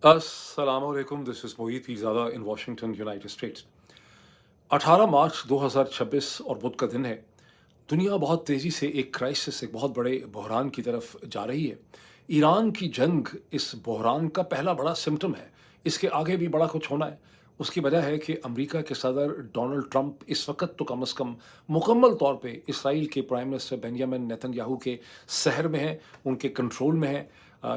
Assalamualaikum, this is Mohit Pizada in Washington, United States। 18 मार्च 2026 और बुध का दिन है। दुनिया बहुत तेज़ी से एक क्राइसिस, एक बहुत बड़े बहरान की तरफ जा रही है। ईरान की जंग इस बहरान का पहला बड़ा सिम्पटम है। इसके आगे भी बड़ा कुछ होना है। उसकी वजह है कि अमेरिका के सदर डोनाल्ड ट्रंप इस वक़्त तो कम से कम मुकम्मल तौर पे इसराइल के प्राइम मिनिस्टर बेंजामिन नेतन्याहू के सहर में हैं, उनके कंट्रोल में हैं।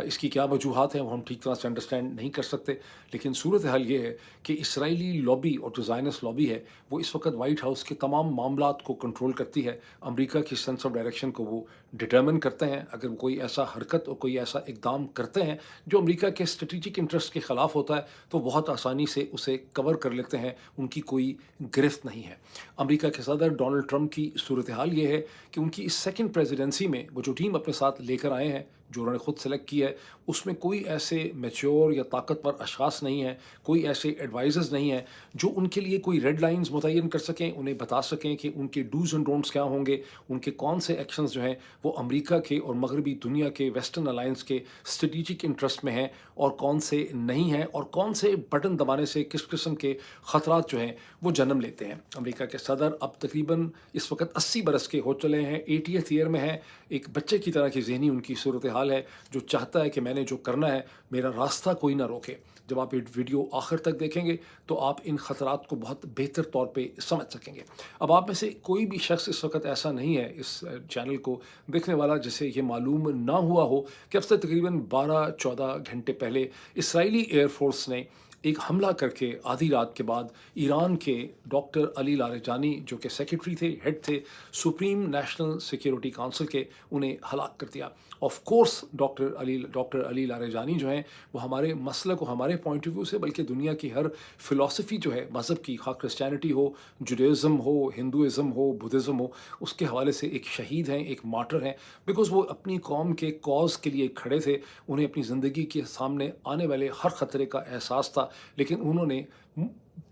इसकी क्या वजूहात हैं वो हम ठीक तरह से अंडरस्टैंड नहीं कर सकते, लेकिन सूरत हाल ये है कि इसराइली लॉबी और जो ज़ायनिस्ट लॉबी है वो इस वक्त वाइट हाउस के तमाम मामलात को कंट्रोल करती है। अमेरिका की सेंस ऑफ डायरेक्शन को वो डिटर्मिन करते हैं। अगर वो कोई ऐसा हरकत और कोई ऐसा इकदाम करते हैं जो अमेरिका के स्ट्रेटिजिक इंटरेस्ट के ख़िलाफ़ होता है तो बहुत आसानी से उसे कवर कर लेते हैं, उनकी कोई गिरफ्त नहीं है। अमेरिका के सदर डोनाल्ड ट्रंप की सूरत हाल ये है कि उनकी इस सेकेंड प्रेजिडेंसी में वो जो टीम अपने साथ लेकर आए हैं, जो उन्होंने खुद सेलेक्ट की है, उसमें कोई ऐसे मैच्योर या ताकतवर अशख़ास नहीं हैं, कोई ऐसे एडवाइज़र्स नहीं हैं जो उनके लिए कोई रेड लाइंस मुतय्यन कर सकें, उन्हें बता सकें कि उनके डूज़ एंड डोंट्स क्या होंगे, उनके कौन से एक्शंस जो हैं वो अमेरिका के और मगरबी दुनिया के वेस्टर्न अलायंस के स्ट्रेटिजिक इंटरेस्ट में हैं और कौन से नहीं हैं, और कौन से बटन दबाने से किस किस्म के ख़तरात जो हैं वो जन्म लेते हैं। अमेरिका के सदर अब तकरीबन इस वक्त 80 बरस के हो चले हैं, 80th ईयर में हैं। एक बच्चे की तरह की ज़हनी उनकी सूरत हाल है, जो चाहता है कि मैंने जो करना है मेरा रास्ता कोई ना रोके। जब आप ये वीडियो आखिर तक देखेंगे तो आप इन ख़तरात को बहुत बेहतर तौर पे समझ सकेंगे। अब आप में से कोई भी शख्स इस वक्त ऐसा नहीं है इस चैनल को देखने वाला जिसे ये मालूम ना हुआ हो कि अब से तकरीबन 12-14 घंटे पहले इसराइली एयरफोर्स ने एक हमला करके आधी रात के बाद ईरान के डॉक्टर अली लारेजानी, जो कि सेक्रेटरी थे, हेड थे सुप्रीम नेशनल सिक्योरिटी काउंसिल के, उन्हें हलाक कर दिया। ऑफ कोर्स डॉक्टर अली लारेजानी जो हैं वो हमारे मसले को, हमारे पॉइंट ऑफ व्यू से, बल्कि दुनिया की हर फ़िलॉसफी जो है मज़हब की, खा क्रिश्चियनिटी हो, जुडाइज़्म हो, हिंदुइज़्म हो, बुद्धिज़्म हो, उसके हवाले से एक शहीद हैं, एक मार्टर हैं। बिकॉज़ वो अपनी कौम के कॉज़ के लिए खड़े थे। उन्हें अपनी ज़िंदगी के सामने आने वाले हर ख़तरे का एहसास था, लेकिन उन्होंने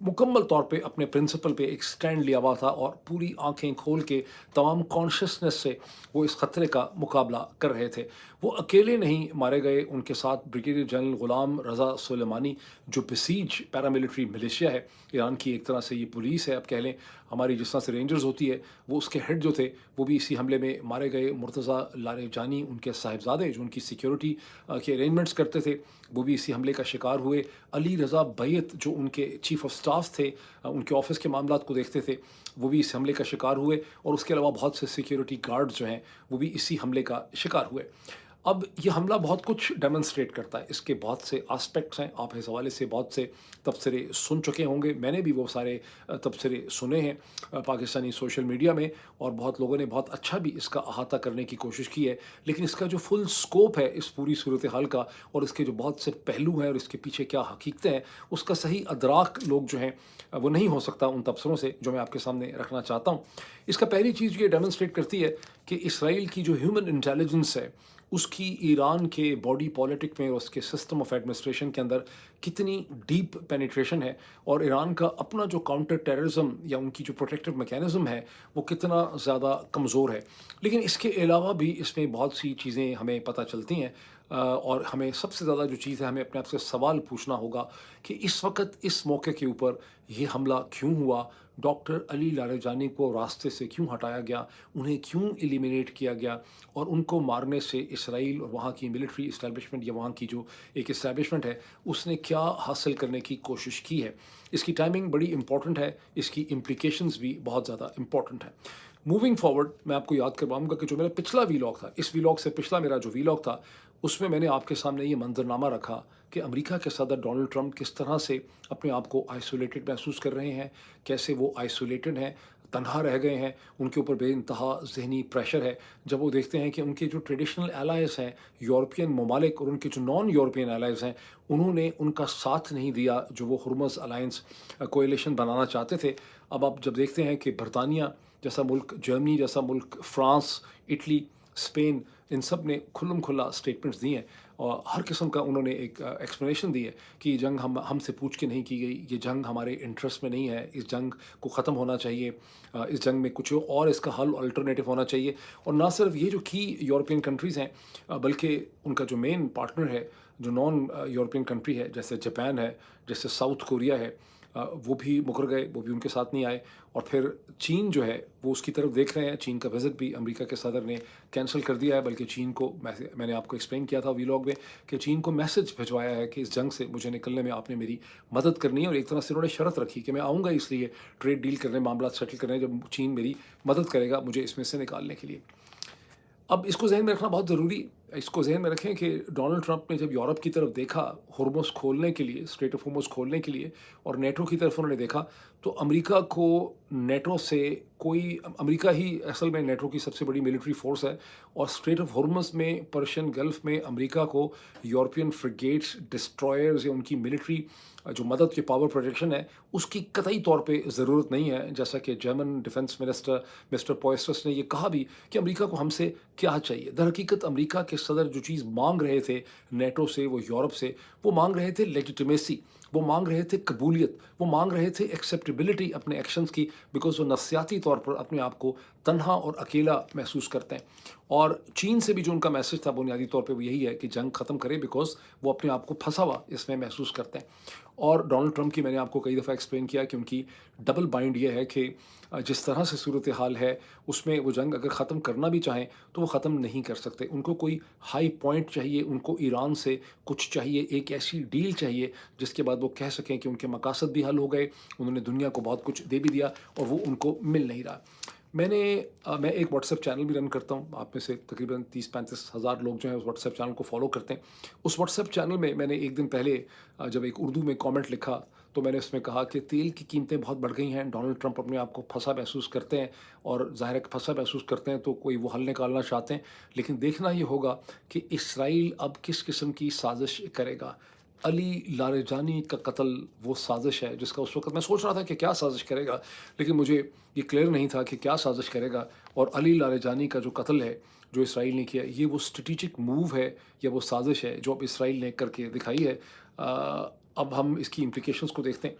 मुकम्मल तौर पे अपने प्रिंसिपल पे एक स्टैंड लिया हुआ था और पूरी आंखें खोल के तमाम कॉन्शियसनेस से वो इस ख़तरे का मुकाबला कर रहे थे। वो अकेले नहीं मारे गए, उनके साथ ब्रिगेडियर जनरल ग़ुलाम रज़ा सुलेमानी, जो बसीज पैरामिलिट्री मिलिशिया है, ईरान की एक तरह से ये पुलिस है, अब कह लें हमारी जिस तरह से रेंजर्स होती है, वो उसके हेड जो थे वो भी इसी हमले में मारे गए। मुर्तज़ा लारेजानी, उनके साहिबजादे जो उनकी सिक्योरिटी के अरेंजमेंट्स करते थे, वो भी इसी हमले का शिकार हुए। अली रज़ा बैत जो उनके चीफ़ ऑफ स्टाफ थे, उनके ऑफिस के मामलात को देखते थे, वो भी इस हमले का शिकार हुए। और उसके अलावा बहुत से सिक्योरिटी गार्ड्स जो हैं वो भी इसी हमले का शिकार हुए। अब ये हमला बहुत कुछ डेमोन्स्ट्रेट करता है, इसके बहुत से एस्पेक्ट्स हैं। आप इस हवाले से बहुत से तबसरे सुन चुके होंगे, मैंने भी वो सारे तबसरे सुने हैं पाकिस्तानी सोशल मीडिया में, और बहुत लोगों ने बहुत अच्छा भी इसका अहाता करने की कोशिश की है। लेकिन इसका जो फुल स्कोप है इस पूरी सूरत हाल का, और इसके जो बहुत से पहलू हैं और इसके पीछे क्या हकीकतें हैं, उसका सही अदराक लोग जो हैं वो नहीं हो सकता उन तबसरों से जो मैं आपके सामने रखना चाहता हूँ। इसका पहली चीज़ ये डेमोन्स्ट्रेट करती है कि इसराइल की जो ह्यूमन इंटेलिजेंस है उसकी ईरान के बॉडी पॉलिटिक में और उसके सिस्टम ऑफ एडमिनिस्ट्रेशन के अंदर कितनी डीप पेनिट्रेशन है, और ईरान का अपना जो काउंटर टेररिज्म या उनकी जो प्रोटेक्टिव मैकेनिज्म है वो कितना ज़्यादा कमज़ोर है। लेकिन इसके अलावा भी इसमें बहुत सी चीज़ें हमें पता चलती हैं। और हमें सबसे ज़्यादा जो चीज़ है, हमें अपने आप से सवाल पूछना होगा कि इस वक्त इस मौके के ऊपर ये हमला क्यों हुआ, डॉक्टर अली लारेजानी को रास्ते से क्यों हटाया गया, उन्हें क्यों एलिमिनेट किया गया, और उनको मारने से इसराइल और वहाँ की मिलिट्री इस्टेब्लिशमेंट या वहाँ की जो एक इस्टेब्लिशमेंट है उसने क्या हासिल करने की कोशिश की है। इसकी टाइमिंग बड़ी इंपॉर्टेंट है, इसकी इम्प्लिकेशंस भी बहुत ज़्यादा इंपॉर्टेंट है। मूविंग फॉरवर्ड मैं आपको याद करवाऊंगा कि जो मेरा पिछला वीलॉग था, इस वीलॉग से पिछला मेरा जो वीलॉग था, उसमें मैंने आपके सामने ये मंजरनामा रखा कि अमेरिका के सदर डोनाल्ड ट्रंप किस तरह से अपने आप को आइसोलेटेड महसूस कर रहे हैं, कैसे वो आइसोलेटेड हैं, तनहा रह गए हैं, उनके ऊपर बेइंतहा ज़हनी प्रेशर है जब वो देखते हैं कि उनके जो ट्रेडिशनल एलाइज हैं यूरोपियन ममालिक और उनके जो नॉन यूरोपियन एलाइज हैं, उन्होंने उनका साथ नहीं दिया जो वो हुर्मज़ अलायंस कोएलिशन बनाना चाहते थे। अब आप जब देखते हैं कि बरतानिया जैसा मुल्क, जर्मनी जैसा मुल्क, फ्रांस, इटली, स्पेन, इन सब ने खुल्लम खुल्ला स्टेटमेंट्स दिए हैं और हर किस्म का उन्होंने एक एक्सप्लेनेशन दी है कि ये जंग हमसे पूछ के नहीं की गई, ये जंग हमारे इंटरेस्ट में नहीं है, इस जंग को ख़त्म होना चाहिए, इस जंग में कुछ और इसका हल अल्टरनेटिव होना चाहिए। और ना सिर्फ ये जो की यूरोपियन कंट्रीज़ हैं, बल्कि उनका जो मेन पार्टनर है जो नॉन यूरोपियन कंट्री है, जैसे जापान है, जैसे साउथ कोरिया है, वो भी मुकर गए, वो भी उनके साथ नहीं आए। और फिर चीन जो है वो उसकी तरफ देख रहे हैं। चीन का विज़िट भी अमेरिका के सदर ने कैंसिल कर दिया है, बल्कि चीन को मैंने आपको एक्सप्लेन किया था वीलॉग में कि चीन को मैसेज भिजवाया है कि इस जंग से मुझे निकलने में आपने मेरी मदद करनी है। और एक तरह से उन्होंने शर्त रखी कि मैं आऊँगा इसलिए ट्रेड डील करने, मामला सेटल करने, जब चीन मेरी मदद करेगा मुझे इसमें से निकालने के लिए। अब इसको ज़हन में रखना बहुत ज़रूरी। इसको ज़हन में रखें कि डोनाल्ड ट्रंप ने जब यूरोप की तरफ देखा होर्मुज़ खोलने के लिए, स्ट्रेट ऑफ होर्मुज़ खोलने के लिए, और नेटो की तरफ उन्होंने देखा, तो अमेरिका को नेटो से कोई, अमेरिका ही असल में नेटो की सबसे बड़ी मिलिट्री फ़ोर्स है। और स्ट्रेट ऑफ होर्मुज़ में, पर्शियन गल्फ़ में अमेरिका को यूरोपियन फ्रिगेट्स, डिस्ट्रॉयर्स या उनकी मिलिट्री जो मदद की पावर प्रोजेक्शन है, उसकी कतई तौर पे ज़रूरत नहीं है। जैसा कि जर्मन डिफेंस मिनिस्टर मिस्टर पॉयस्टर्स ने ये कहा भी कि अमेरिका को हमसे क्या चाहिए। दर हकीकत अमेरिका के सदर जो चीज़ मांग रहे थे नेटो से, वो यूरोप से, वो मांग रहे थे लेजिटिमेसी, वो मांग रहे थे कबूलियत, वो मांग रहे थे एक्सेप्टेबिलिटी अपने एक्शंस की, बिकॉज वो नफसियाती तौर पर अपने आप को तन्हा और अकेला महसूस करते हैं। और चीन से भी जो उनका मैसेज था बुनियादी तौर पे वो यही है कि जंग ख़त्म करे, बिकॉज वो अपने आप को फंसा हुआ इसमें महसूस करते हैं। और डोनाल्ड ट्रंप की मैंने आपको कई दफ़ा एक्सप्लेन किया कि उनकी डबल बाइंड ये है कि जिस तरह से सूरत हाल है उसमें वो जंग अगर ख़त्म करना भी चाहें तो वो ख़त्म नहीं कर सकते। उनको कोई हाई पॉइंट चाहिए, उनको ईरान से कुछ चाहिए, एक ऐसी डील चाहिए जिसके बाद वो कह सकें कि उनके मकासद भी हल हो गए, उन्होंने दुनिया को बहुत कुछ दे भी दिया और वो उनको मिल नहीं रहा। मैं एक व्हाट्सएप चैनल भी रन करता हूँ। आप में से तकरीबन 30-35 हज़ार लोग जो हैं उस व्हाट्सएप चैनल को फॉलो करते हैं। उस व्हाट्सएप चैनल में मैंने एक दिन पहले जब एक उर्दू में कमेंट लिखा, तो मैंने उसमें कहा कि तेल की कीमतें बहुत बढ़ गई हैं, डोनाल्ड ट्रंप अपने आप को फंसा महसूस करते हैं, और ज़ाहिर है कि फंसा महसूस करते हैं तो कोई वो हल निकालना चाहते हैं। लेकिन देखना ये होगा कि इसराइल अब किस किस्म की साजिश करेगा। अली लारेजानी का कत्ल वो साजिश है जिसका उस वक़्त मैं सोच रहा था कि क्या साजिश करेगा, लेकिन मुझे ये क्लियर नहीं था कि क्या साजिश करेगा। और अली लारेजानी का जो कत्ल है, जो इसराइल ने किया, ये वो स्ट्रैटेजिक मूव है या वो साजिश है जो अब इसराइल ने करके दिखाई है। अब हम इसकी इम्प्लिकेशंस को देखते हैं।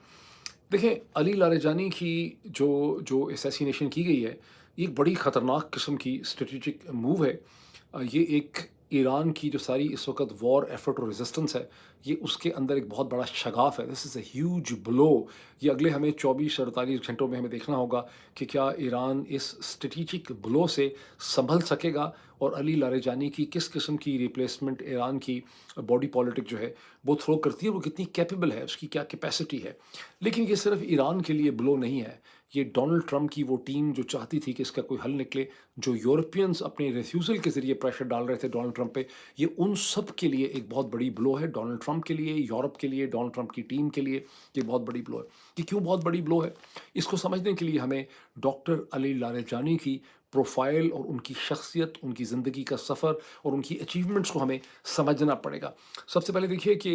देखें, अली लारेजानी की जो जो असैसिनेशन की गई है, ये एक बड़ी ख़तरनाक किस्म की स्ट्रैटेजिक मूव है। ये एक ईरान की जो सारी इस वक्त वॉर एफर्ट और रेजिस्टेंस है, ये उसके अंदर एक बहुत बड़ा शगाफ है। This is a huge blow. ये अगले हमें 24-48 घंटों में हमें देखना होगा कि क्या ईरान इस स्ट्रेटेजिक ब्लो से संभल सकेगा, और अली लारेजानी की किस किस्म की रिप्लेसमेंट ईरान की बॉडी पॉलिटिक जो है वो थ्रो करती है, वो कितनी कैपेबल है, उसकी क्या कैपेसिटी है। लेकिन ये सिर्फ ईरान के लिए ब्लो नहीं है, ये डोनाल्ड ट्रंप की वो टीम जो चाहती थी कि इसका कोई हल निकले, जो यूरोपियंस अपने रिफ्यूज़ल के ज़रिए प्रेशर डाल रहे थे डोनाल्ड ट्रंप पे, ये उन सब के लिए एक बहुत बड़ी ब्लो है। डोनाल्ड ट्रंप के लिए, यूरोप के लिए, डोनाल्ड ट्रंप की टीम के लिए ये बहुत बड़ी ब्लो है। ये क्यों बहुत बड़ी ब्लो है? इसको समझने के लिए हमें डॉक्टर अली लारेजानी की प्रोफ़ाइल और उनकी शख्सियत, उनकी ज़िंदगी का सफ़र और उनकी अचीवमेंट्स को हमें समझना पड़ेगा। सबसे पहले देखिए कि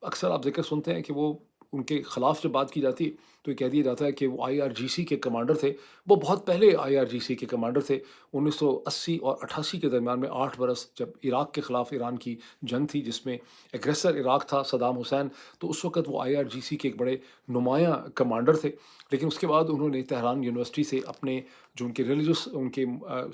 अक्सर आप ज़िक्र सुनते हैं कि वो उनके ख़िलाफ़ जब बात की जाती है, तो ये कह दिया जाता है कि वो आईआरजीसी के कमांडर थे। वो बहुत पहले आईआरजीसी के कमांडर थे। 1980 और 88 के दरमियान में 8 बरस जब इराक के ख़िलाफ़ ईरान की जंग थी, जिसमें एग्रेसर इराक था सद्दाम हुसैन, तो उस वक़्त वो आईआरजीसी के एक बड़े नुमायाँ कमांडर थे। लेकिन उसके बाद उन्होंने तेहरान यूनिवर्सिटी से अपने जो उनके रिलीजियस उनके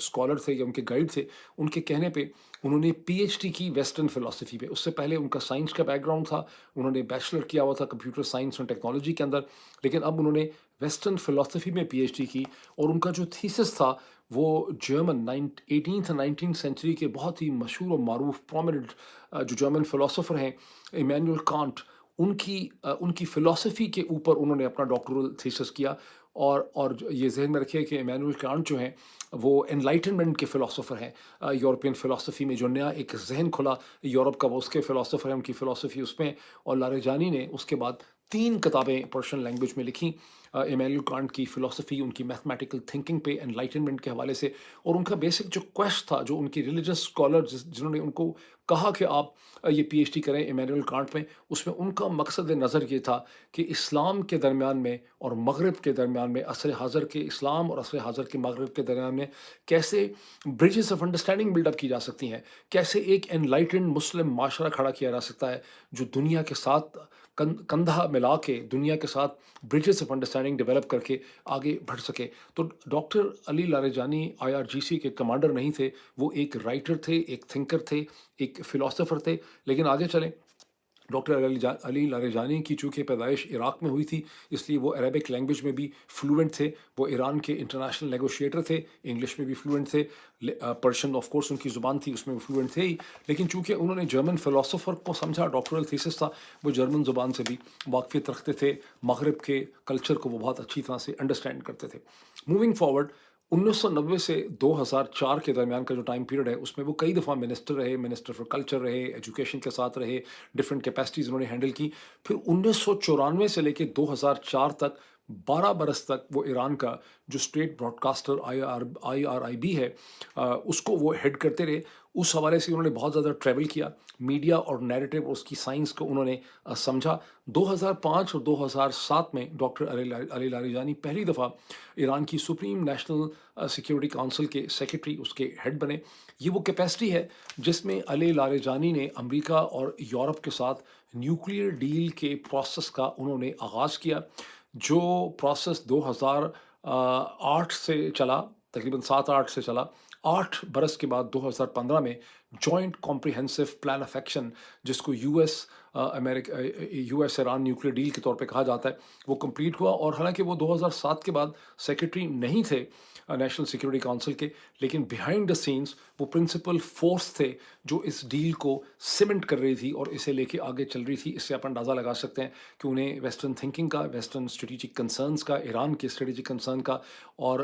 स्कॉलर थे या उनके गाइड थे, उनके कहने पे उन्होंने पीएचडी की वेस्टर्न फ़िलॉसफ़ी पे। उससे पहले उनका साइंस का बैकग्राउंड था, उन्होंने बैचलर किया हुआ था कंप्यूटर साइंस एंड टेक्नोलॉजी के अंदर, लेकिन अब उन्होंने वेस्टर्न फ़िलॉसफ़ी में पीएचडी की। और उनका जो थीसिस था वो जर्मन 18th और 19th सेंचुरी के बहुत ही मशहूर और मारूफ प्रोमिनेंट जो जर्मन फ़िलॉसफ़र हैं, इमैनुअल कांट, उनकी फ़िलॉसफ़ी के ऊपर उन्होंने अपना डॉक्टरल थीसिस किया। और ये ज़हन में रखिए कि इमैनुअल कांट जो हैं वो एनलाइटनमेंट के फ़िलॉसफ़र हैं। यूरोपियन फ़िलॉसफ़ी में जो नया एक ज़हन खुला यूरोप का, वो उसके फ़िलॉसफ़र हैं, उनकी फ़िलॉसफ़ी उसमें। और लारेजानी ने उसके बाद 3 किताबें पर्शियन लैंग्वेज में लिखी, इमैनुअल कांट की फ़िलॉसफ़ी, उनकी मैथमेटिकल थिंकिंग पे एनलाइटनमेंट के हवाले से। और उनका बेसिक जो क्वेस्ट था, जो उनकी रिलीजियस स्कॉलर जिन्होंने उनको कहा कि आप ये पीएचडी करें इमैनुअल कांट में, उसमें उनका मकसद नज़र ये था कि इस्लाम के दरमियान में और मगरिब के दरमियान में, असर हाज़र के इस्लाम और असर हाज़र के मगरिब के दरमियान में कैसे ब्रिजेस ऑफ अंडरस्टैंडिंग बिल्डअप की जा सकती हैं, कैसे एक एनलाइटेंड मुस्लिम माशरा खड़ा किया जा सकता है जो दुनिया के साथ कंधा मिला के, दुनिया के साथ ब्रिजेस ऑफ अंडरस्टैंडिंग डेवलप करके आगे बढ़ सके। तो डॉक्टर अली लारेजानी आईआरजीसी के कमांडर नहीं थे, वो एक राइटर थे, एक थिंकर थे, एक फ़िलॉसफ़र थे। लेकिन आगे चलें ڈاکٹر علی لاریجانی کی چونکہ پیدائش عراق میں ہوئی تھی، اس لیے وہ عربک لینگویج میں بھی فلوئنٹ تھے. وہ ایران کے انٹرنیشنل نیگوشیٹر تھے، انگلش میں بھی فلوئنٹ تھے. پرشین آف کورس ان کی زبان تھی، اس میں بھی فلوئنٹ تھے ہی. لیکن چونکہ انہوں نے جرمن فلاسفر کو سمجھا، ڈاکٹرل تھیسس تھا، وہ جرمن زبان سے بھی واقفیت رکھتے تھے. مغرب کے کلچر کو وہ بہت اچھی طرح سے انڈرسٹینڈ کرتے تھے. موونگ فارورڈ، 1990 سے 2004 کے درمیان کا جو ٹائم پیریڈ ہے، اس میں وہ کئی دفعہ منسٹر رہے، منسٹر فار کلچر رہے، ایجوکیشن کے ساتھ رہے، ڈفرینٹ کیپیسٹیز انہوں نے ہینڈل کی. پھر 1994 سے لے کے 2004 تک 12 برس تک وہ ایران کا جو اسٹیٹ براڈ کاسٹر IRIB ہے، اس کو وہ ہیڈ کرتے رہے. اس حوالے سے انہوں نے بہت زیادہ ٹریول کیا، میڈیا اور نیریٹو اور اس کی سائنس کو انہوں نے سمجھا. 2005 اور 2007 میں ڈاکٹر علی لاریجانی پہلی دفعہ ایران کی سپریم نیشنل سیکیورٹی کونسل کے سیکرٹری، اس کے ہیڈ بنے. یہ وہ کیپیسٹی ہے جس میں علی لاریجانی نے امریکہ اور یورپ کے ساتھ نیوکلیئر ڈیل کے پروسیس کا انہوں نے آغاز کیا، جو پروسیس 2008 سے چلا، تقریباً 7-8 سے چلا. 8 برس کے بعد 2015 میں joint comprehensive plan of action, جس کو U S Iran nuclear deal کے طور پہ کہا جاتا ہے، وہ کمپلیٹ ہوا. اور حالانکہ وہ 2007 کے بعد سیکرٹری نہیں تھے نیشنل سیکیورٹی کونسل کے، لیکن بیہائنڈ دا سینس وہ پرنسپل فورس تھے جو اس ڈیل کو سیمنٹ کر رہی تھی اور اسے لے کے آگے چل رہی تھی. اس سے آپ اندازہ لگا سکتے ہیں کہ انہیں ویسٹرن تھنکنگ کا، ویسٹرن اسٹریٹجک کنسرنس کا، ایران کے اسٹریٹجک کنسرن کا اور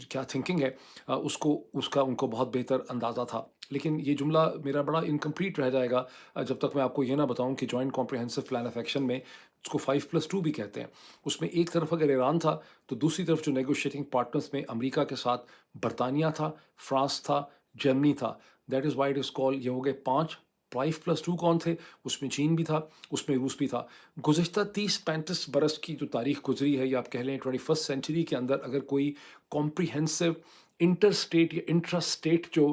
کیا تھنکنگ ہے، اس کا ان کو بہت بہتر اندازہ تھا. لیکن یہ جملہ میرا بڑا انکمپلیٹ رہ جائے گا جب تک میں آپ کو یہ نہ بتاؤں کہ joint comprehensive plan of action میں، اس کو 5+2 بھی کہتے ہیں، اس میں ایک طرف اگر ایران تھا تو دوسری طرف جو نیگوشیٹنگ پارٹنرز میں امریکہ کے ساتھ برطانیہ تھا، فرانس تھا، جرمنی تھا. That is why it is call, یہ ہو گئے 5. 5+2 کون تھے؟ اس میں چین بھی تھا، اس میں روس بھی تھا. گزشتہ 30-35 برس کی جو تاریخ گزری ہے، یا آپ کہہ لیں 21 سینچری کے اندر اگر کوئی کمپریہنسو انٹر اسٹیٹ یا انٹرا اسٹیٹ جو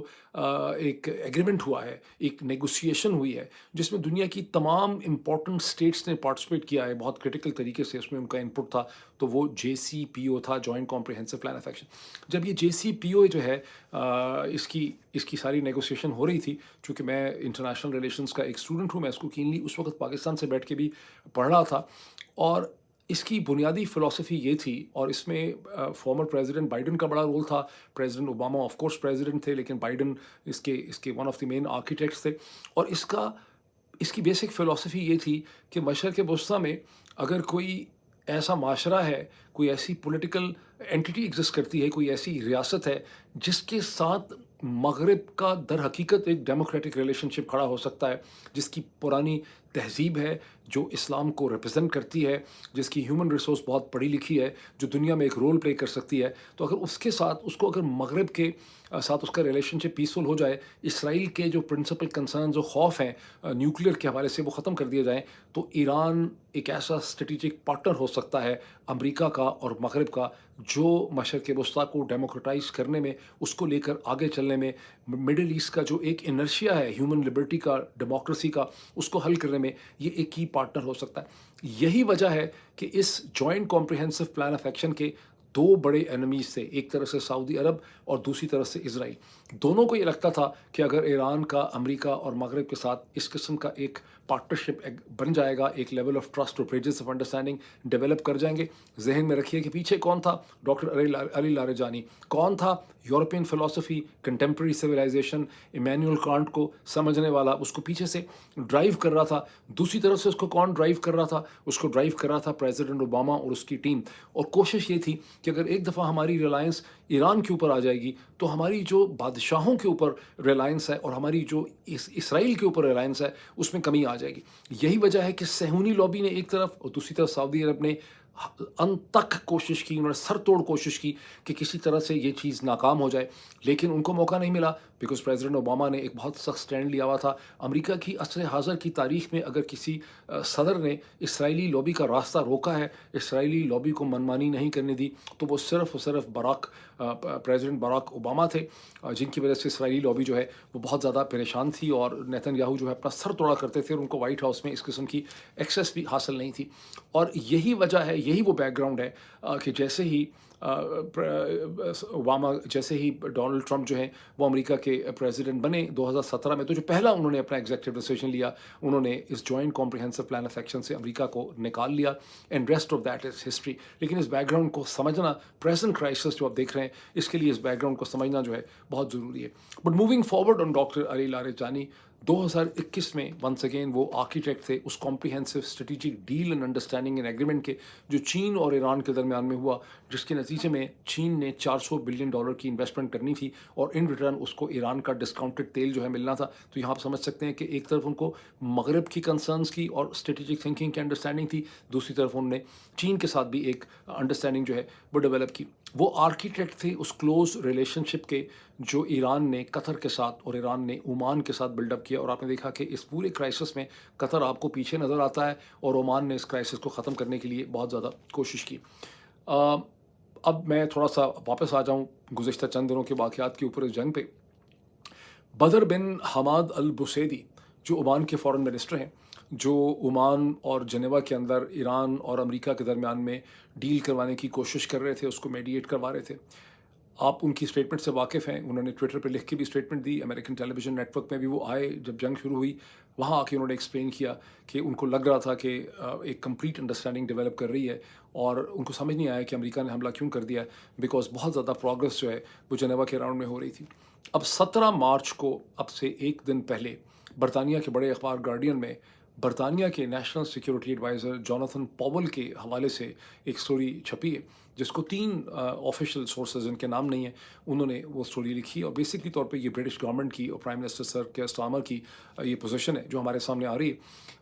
ایک ایگریمنٹ ہوا ہے، ایک نیگوسیشن ہوئی ہے، جس میں دنیا کی تمام امپورٹنٹ اسٹیٹس نے پارٹیسپیٹ کیا ہے بہت کرٹیکل طریقے سے، اس میں ان کا انپٹ تھا، تو وہ JCPO تھا، joint comprehensive plan of action. جب یہ JCPO جو ہے، اس کی ساری نیگوسیشن ہو رہی تھی، چونکہ میں انٹرنیشنل ریلیشنز کا ایک اسٹوڈنٹ ہوں، میں اس کو کینلی اس وقت پاکستان سے بیٹھ کے بھی پڑھ رہا تھا. اور اس کی بنیادی فلسفی یہ تھی، اور اس میں فارمر پریزیڈنٹ بائیڈن کا بڑا رول تھا. President Obama of course president تھے، لیکن بائیڈن اس کے one of the main architects تھے. اور اس کی بیسک فلسفی یہ تھی کہ مشرق وسطیٰ میں اگر کوئی ایسا معاشرہ ہے، کوئی ایسی پولیٹیکل اینٹی ایگزسٹ کرتی ہے، کوئی ایسی ریاست ہے جس کے ساتھ مغرب کا در حقیقت ایک ڈیموکریٹک ریلیشن شپ کھڑا ہو سکتا ہے، جس کی پرانی تہذیب ہے، جو اسلام کو ریپرزینٹ کرتی ہے، جس کی ہیومن ریسورس بہت پڑھی لکھی ہے، جو دنیا میں ایک رول پلے کر سکتی ہے، تو اگر اس کو اگر مغرب کے ساتھ اس کا ریلیشن شپ پیسفل ہو جائے، اسرائیل کے جو پرنسپل کنسرن جو خوف ہیں نیوکلیئر کے حوالے سے وہ ختم کر دیے جائیں، تو ایران ایک ایسا اسٹریٹجک پارٹنر ہو سکتا ہے امریکہ کا اور مغرب کا، جو مشرق وسطیٰ کو ڈیموکریٹائز کرنے میں، اس کو لے کر آگے چلنے میں، مڈل ایسٹ کا جو ایک انرشیا ہے ہیومن لبرٹی کا، ڈیموکریسی کا، اس کو حل کرنے میں یہ ایک کی پارٹنر ہو سکتا ہے. یہی وجہ ہے کہ اس joint comprehensive plan of action کے 2 بڑے اینمیز تھے، ایک طرف سے سعودی عرب اور دوسری طرف سے اسرائیل. دونوں کو یہ لگتا تھا کہ اگر ایران کا امریکہ اور مغرب کے ساتھ اس قسم کا ایک پارٹنرشپ بن جائے گا، ایک لیول آف ٹرسٹ اور برجز آف انڈرسٹینڈنگ ڈیولپ کر جائیں گے. ذہن میں رکھیے کہ پیچھے کون تھا؟ ڈاکٹر علی لاریجانی. کون تھا؟ یورپین فلسفی، کنٹمپرری سویلائزیشن، ایمینول کانٹ کو سمجھنے والا، اس کو پیچھے سے ڈرائیو کر رہا تھا. دوسری طرف سے اس کو کون ڈرائیو کر رہا تھا؟ اس کو ڈرائیو کر رہا تھا پریزیڈنٹ اوباما اور اس کی ٹیم. اور کوشش یہ تھی کہ اگر ایک دفعہ ہماری ریلائنس ایران کے اوپر آ جائے گی تو ہماری جو بادشاہوں کے اوپر ریلائنس ہے اور ہماری جو اسرائیل کے اوپر ریلائنس ہے، اس میں کمی آ جائے گی. یہی وجہ ہے کہ صہیونی لابی نے ایک طرف اور دوسری طرف سعودی عرب نے ان تک کوشش کی، انہوں نے سر توڑ کوشش کی کہ کسی طرح سے یہ چیز ناکام ہو جائے، لیکن ان کو موقع نہیں ملا، بیکاز پریزیڈنٹ اوباما نے ایک بہت سخت سٹینڈ لیا ہوا تھا. امریکہ کی عصر حاضر کی تاریخ میں اگر کسی صدر نے اسرائیلی لابی کا راستہ روکا ہے، اسرائیلی لابی کو منمانی نہیں کرنے دی، تو وہ صرف اور صرف پریزیڈنٹ باراک اوباما تھے، جن کی وجہ سے اسرائیلی لابی جو ہے وہ بہت زیادہ پریشان تھی، اور نیتن یاہو جو ہے اپنا سر توڑا کرتے تھے، اور ان کو وائٹ ہاؤس میں اس قسم کی ایکسیس بھی حاصل نہیں تھی. اور یہی وجہ ہے، یہی وہ بیک گراؤنڈ ہے کہ جیسے ہی اوباما، جیسے ہی ڈونلڈ ٹرمپ جو ہیں وہ امریکہ کے प्रेसिडेंट बने 2017 में, तो जो पहला उन्होंने अपना एग्जीक्यूटिव डिसीजन लिया, उन्होंने इस joint comprehensive plan of action से अमेरिका को निकाल लिया, and rest of that is history. लेकिन इस बैकग्राउंड को समझना, प्रेजेंट क्राइसिस जो आप देख रहे हैं, इसके लिए इस बैकग्राउंड को समझना जो है बहुत ज़रूरी है। But moving forward on doctor Ali Larijani, 2021 में वंस अगेन वो आर्किटेक्ट थे उस comprehensive strategic deal and understanding and agreement के, जो चीन और ईरान के दरमियान में हुआ, जिसके नतीजे में चीन ने $400 बिलियन की इन्वेस्टमेंट करनी थी और इन रिटर्न उसको ईरान का डिस्काउंटेड तेल जो है मिलना था। तो यहाँ आप समझ सकते हैं कि एक तरफ उनको मगरब की कंसर्न्स की और स्ट्रेटेजिक थिंकिंग की अंडरस्टैंडिंग थी, दूसरी तरफ उन्होंने चीन के साथ भी एक अंडरस्टैंडिंग जो है वो डेवलप की। वो आर्किटेक्ट थे उस क्लोज रिलेशनशिप के जो ईरान ने कतर के साथ और ईरान ने ओमान के साथ बिल्डअप किया, और आपने देखा कि इस पूरे क्राइसिस में कतर आपको पीछे नज़र आता है और ओमान ने इस क्राइसिस को ख़त्म करने के लिए बहुत ज़्यादा कोशिश की। अब मैं थोड़ा सा वापस आ जाऊँ गुज़िश्ता चंद दिनों के वाक़यात के ऊपर इस जंग पे। बदर बिन हमाद अल बुसैदी जो ओमान के फॉरेन मिनिस्टर हैं, जो ओमान और जनेवा के अंदर ईरान और अमेरिका के दरमियान में डील करवाने की कोशिश कर रहे थे, उसको मेडिएट करवा रहे थे। आप उनकी स्टेटमेंट से वाकिफ़ हैं, उन्होंने ट्विटर पे लिख के भी स्टेटमेंट दी, अमेरिकन टेलीविज़न नेटवर्क में भी वो आए जब जंग शुरू हुई, वहाँ आके उन्होंने एक्सप्लेन किया कि उनको लग रहा था कि एक कंप्लीट अंडरस्टैंडिंग डेवलप कर रही है, और उनको समझ नहीं आया कि अमेरिका ने हमला क्यों कर दिया है, बिकॉज बहुत ज़्यादा प्रोग्रेस जो है वो जनेवा के राउंड में हो रही थी। अब 17 मार्च को, अब से एक दिन पहले, बरतानिया के बड़े अखबार गार्डियन में बरतानिया के national security adviser Jonathan Powell के हवाले से एक स्टोरी छपी है, जिसको 3 ऑफिशियल सोर्सेज, जिनके नाम नहीं है, उन्होंने वो स्टोरी लिखी। और बेसिकली तौर पे ये ब्रिटिश गवर्नमेंट की और prime minister sir care Starmer की ये पोजीशन है जो हमारे सामने आ रही है।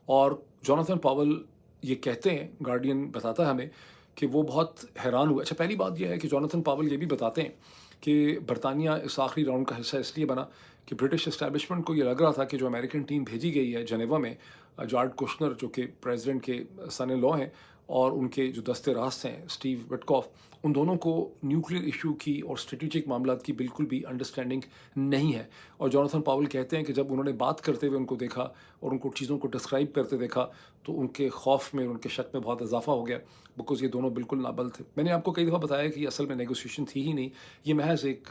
और जोनाथन पॉवल ये कहते हैं, गार्डियन बताता है हमें, कि वो बहुत हैरान हुए। अच्छा, पहली बात यह है कि जोनाथन पॉवल ये भी बताते हैं कि बरतानिया इस आखिरी राउंड का हिस्सा इसलिए बना कि ब्रिटिश एस्टैब्लिशमेंट को ये लग रहा था कि जो अमेरिकन टीम भेजी गई है जनेवा में, जॉर्ज कुशनर जो कि प्रेसिडेंट के सन इन लॉ हैं, और उनके जो दस्ते रास्त हैं स्टीव विटकॉफ, उन दोनों को न्यूक्लियर इशू की और स्ट्रेटेजिक मामलात की बिल्कुल भी अंडरस्टैंडिंग नहीं है। और जोनाथन पॉवल कहते हैं कि जब उन्होंने बात करते हुए उनको देखा और उनको चीज़ों को डिस्क्राइब करते देखा, तो उनके खौफ में, उनके शक में बहुत इजाफा हो गया, बिकॉज ये दोनों बिल्कुल नाबल थे। मैंने आपको कई दफ़ा बताया कि असल में नेगोशिएशन थी ही नहीं, ये महज एक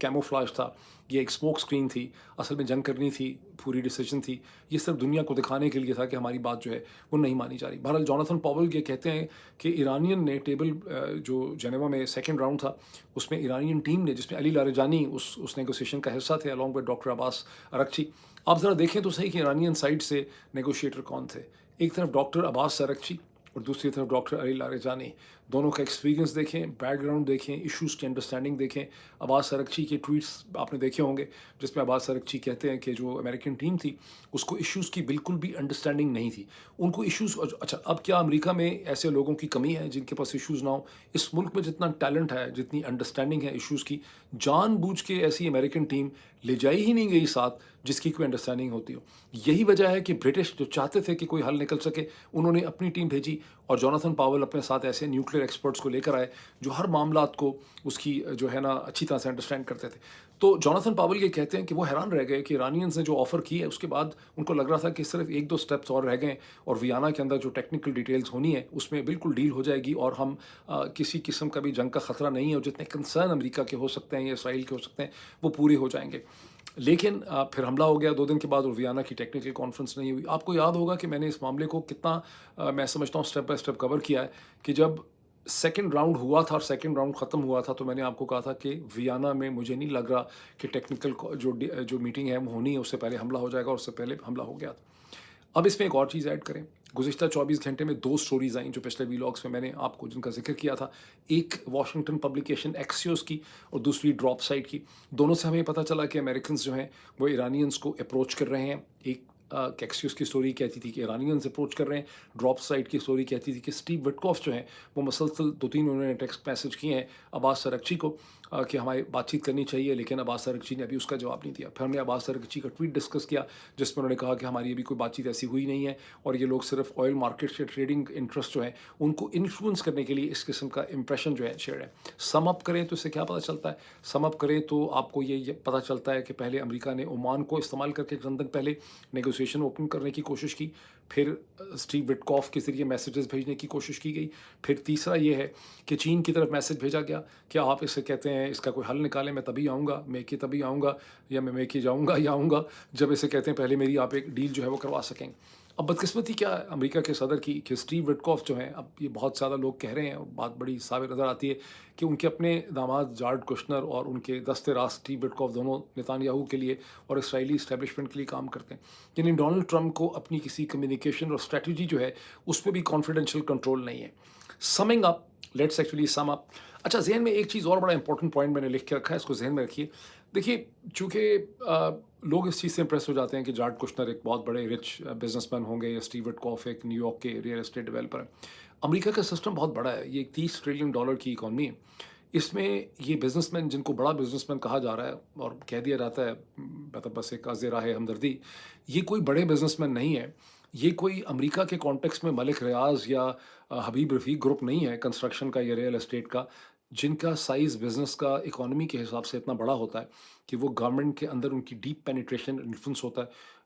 कैमोफ्लाज था, ये एक स्मोक स्क्रीन थी। असल में जंग करनी थी, पूरी डिसीजन थी, ये सिर्फ दुनिया को दिखाने के लिए था कि हमारी बात जो है वो नहीं मानी जा रही। बहरहाल जोनाथन पॉवल ये कहते हैं कि ईरानियन ने टेबल, जो जनेवा में सेकंड राउंड था, उसमें ईरानियन टीम ने, जिसमें अली लारेजानी उस नेगोशिएशन का हिस्सा थे अलॉन्ग विद डॉक्टर अब्बास अरगची। आप ज़रा देखें तो सही कि ईरानियन साइड से नेगोशिएटर कौन थे। एक तरफ डॉक्टर अब्बास अरगची और दूसरी तरफ डॉक्टर अली लारेजानी। दोनों का एक्सपीरियंस देखें, बैकग्राउंड देखें, इश्यूज़ की अंडरस्टैंडिंग देखें। अब्बास अरगची के ट्वीट्स आपने देखे होंगे, जिसमें अब्बास अरगची कहते हैं कि जो अमेरिकन टीम थी उसको इश्यूज़ की बिल्कुल भी अंडरस्टैंडिंग नहीं थी। उनको इश्यूज़, अच्छा, अब क्या अमेरिका में ऐसे लोगों की कमी है जिनके पास इश्यूज़ ना हो? इस मुल्क में जितना टैलेंट है, जितनी अंडरस्टैंडिंग है इश्यूज़ की, जानबूझ के ऐसी अमेरिकन टीम ले जाई ही नहीं गई साथ जिसकी कोई अंडरस्टैंडिंग होती हो। यही वजह है कि ब्रिटिश जो चाहते थे कि कोई हल निकल सके, उन्होंने अपनी टीम भेजी, और जोनाथन पॉवल अपने साथ ऐसे न्यूक्लियर एक्सपर्ट्स को लेकर आए जो हर मामलात को उसकी जो है ना अच्छी तरह से अंडरस्टैंड करते थे। तो जोनाथन पॉवल ये कहते हैं कि वो हैरान रह गए कि ईरानियंस ने जो ऑफ़र की है उसके बाद उनको लग रहा था कि सिर्फ 1-2 स्टेप्स और रह गए और वियना के अंदर जो टेक्निकल डिटेल्स होनी है उसमें बिल्कुल डील हो जाएगी, और हम किसी किस्म का भी जंग का ख़तरा नहीं है, और जितने कंसर्न अमेरिका के हो सकते हैं या इसराइल के हो सकते हैं वो पूरे हो जाएंगे। लेकिन फिर हमला हो गया 2 दिन के बाद, और वियना की टेक्निकल कॉन्फ्रेंस नहीं हुई। आपको याद होगा कि मैंने इस मामले को कितना मैं समझता हूँ स्टेप बाय स्टेप कवर किया है, कि जब सेकंड राउंड हुआ था और सेकंड राउंड ख़त्म हुआ था, तो मैंने आपको कहा था कि वियना में मुझे नहीं लग रहा कि टेक्निकल जो मीटिंग है वो होनी है, उससे पहले हमला हो जाएगा, और उससे पहले हमला हो गया था। अब इसमें एक और चीज़ ऐड करें, गुज़िश्ता 24 घंटे में 2 स्टोरीज़ आई जो पिछले व्लॉग्स में मैंने आपको जिनका जिक्र किया था। एक वॉशिंगटन पब्लिकेशन एक्सियोस की और दूसरी ड्रॉप साइट की। दोनों से हमें पता चला कि अमेरिकन्स जो हैं वो ईरानियंस को अप्रोच कर रहे हैं। एक एक्सियोस की स्टोरी कहती थी कि ईरानियंस अप्रोच कर रहे हैं, ड्रॉप साइट की स्टोरी कहती थी कि स्टीव विटकॉफ जो हैं वो मुसलसल 2-3 उन्होंने टेक्स्ट मैसेज किए हैं अब्बास अरगची को कि हमारी बातचीत करनी चाहिए, लेकिन अब्बास अरगची ने अभी उसका जवाब नहीं दिया। फिर हमने अब्बास अरगची का ट्वीट डिस्कस किया जिसमें उन्होंने कहा कि हमारी अभी कोई बातचीत ऐसी हुई नहीं है, और ये लोग सिर्फ ऑयल मार्केट से ट्रेडिंग इंटरेस्ट जो है उनको इन्फ्लुएंस करने के लिए इस किस्म का इंप्रेशन जो है शेयर है। सम अप करें तो इससे क्या पता चलता है? सम अप करें तो आपको ये पता चलता है कि पहले अमेरिका ने ओमान को इस्तेमाल करके चंद दिन पहले नेगोशिएशन ओपन करने की कोशिश की, پھر اسٹیو وٹکاف کے ذریعے میسیجز بھیجنے کی کوشش کی گئی. پھر تیسرا یہ ہے کہ چین کی طرف میسیج بھیجا گیا کہ آپ اسے کہتے ہیں اس کا کوئی حل نکالیں، میں تبھی آؤں گا، میں کہ تبھی آؤں گا، یا میں کہ جاؤں گا یا آؤں گا جب اسے کہتے ہیں پہلے میری آپ ایک ڈیل جو ہے وہ کروا سکیں. اب بدقسمتی کیا ہے امریکہ کے صدر کی کہ اسٹیو وٹکاف جو ہیں، اب یہ بہت زیادہ لوگ کہہ رہے ہیں اور بات بڑی صاف نظر آتی ہے کہ ان کے اپنے داماد جارڈ کشنر اور ان کے دست راست اسٹیو وٹکاف دونوں نیتان یاہو کے لیے اور اسرائیلی اسٹیبلشمنٹ کے لیے کام کرتے ہیں. یعنی ڈونلڈ ٹرمپ کو اپنی کسی کمیونیکیشن اور اسٹریٹجی جو ہے اس پہ بھی کانفیڈینشیل کنٹرول نہیں ہے. سمنگ اپ، لیٹس ایکچولی سم اپ. اچھا، ذہن میں ایک چیز اور بڑا امپورٹنٹ پوائنٹ میں نے لکھ کے رکھا ہے، اس کو ذہن میں رکھیے. دیکھیے، چونکہ لوگ اس چیز سے امپریس ہو جاتے ہیں کہ جارڈ کشنر ایک بہت بڑے رچ بزنس مین ہوں گے، یا اسٹیو وٹکاف ایک نیو یارک کے ریئل اسٹیٹ ڈیولپر ہے. امریکہ کا سسٹم بہت بڑا ہے، یہ ایک $30 ٹریلین کی اکانومی ہے. اس میں یہ بزنس مین جن کو بڑا بزنس مین کہا جا رہا ہے اور کہہ دیا جاتا ہے، مطلب بس ایک عرض راہ ہمدردی، یہ کوئی بڑے بزنس مین نہیں ہے. یہ کوئی امریکہ کے کانٹیکس میں ملک ریاض یا حبیب رفیق گروپ نہیں ہے کنسٹرکشن کا یا ریئل اسٹیٹ کا، جن کا سائز بزنس کا اکانومی کے حساب سے اتنا بڑا ہوتا ہے کہ وہ گورنمنٹ کے اندر ان کی ڈیپ پینیٹریشن انفلوئنس ہوتا ہے.